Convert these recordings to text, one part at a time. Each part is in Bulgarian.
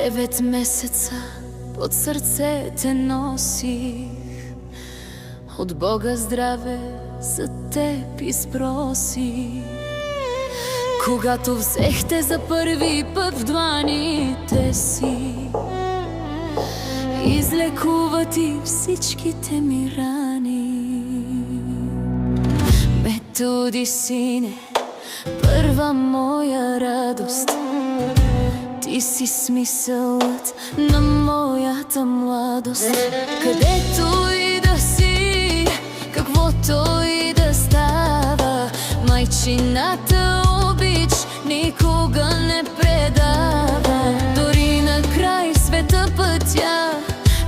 9 месеца под сърце те носих, от Бога здраве за теб изпросих. Когато взехте за първи път в дланите си, излекува ти всичките ми рани. Методи, сине, първа моя радост, ти си смисълът на моята младост. Където и да си, каквото и да става, майчината обич никога не предава. Дори на край света пътя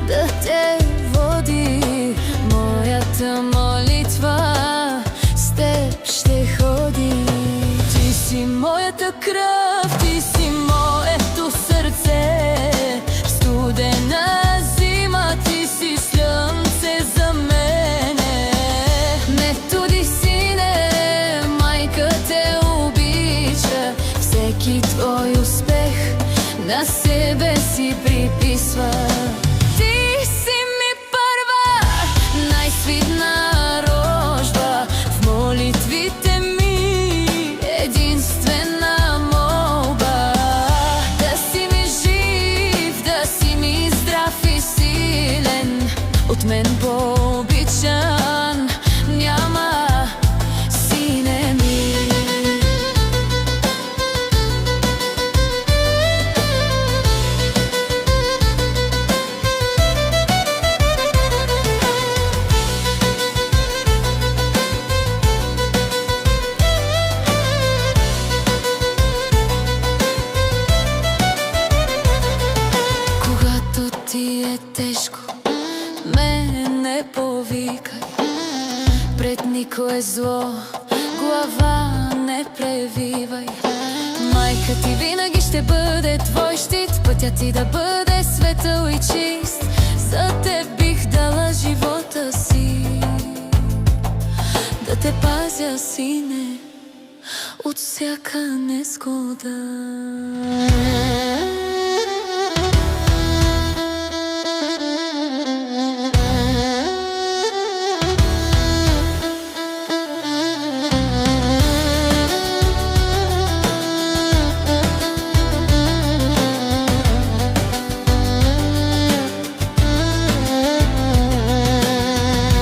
да те води, моята молитва с теб ще ходи. Ти си моята кръв, ти си моето сърце, студена зима, ти си слънце за мене. Методи, сине, майка те обича, всеки твой успех на себе си приписва. Ти си ми първа, най-свидна рожба, в молитвите ми единствена молба. Да си ми жив, да си ми здрав и силен, от мен по-обичан няма, сине ми. Когато ти е тежко, мен не повикай, пред никое зло глава не превивай. Майка ти винаги ще бъде твой щит, пътят ти да бъде светъл и чист. За теб бих дала живота си, да те пазя, сине, от всяка незгода.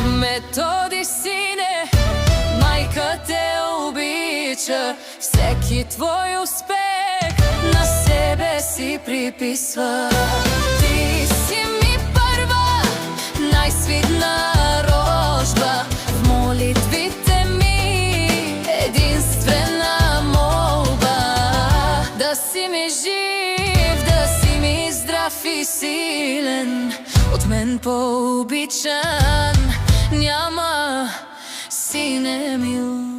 Методи, сине, майка те обича, всеки твой успех на себе си приписва. Ти си ми първа, най-свидна рожба, в молитвите ми единствена молба. Да си ми жив, да си ми здрав и силен, от мен по-обичан няма, сине мил.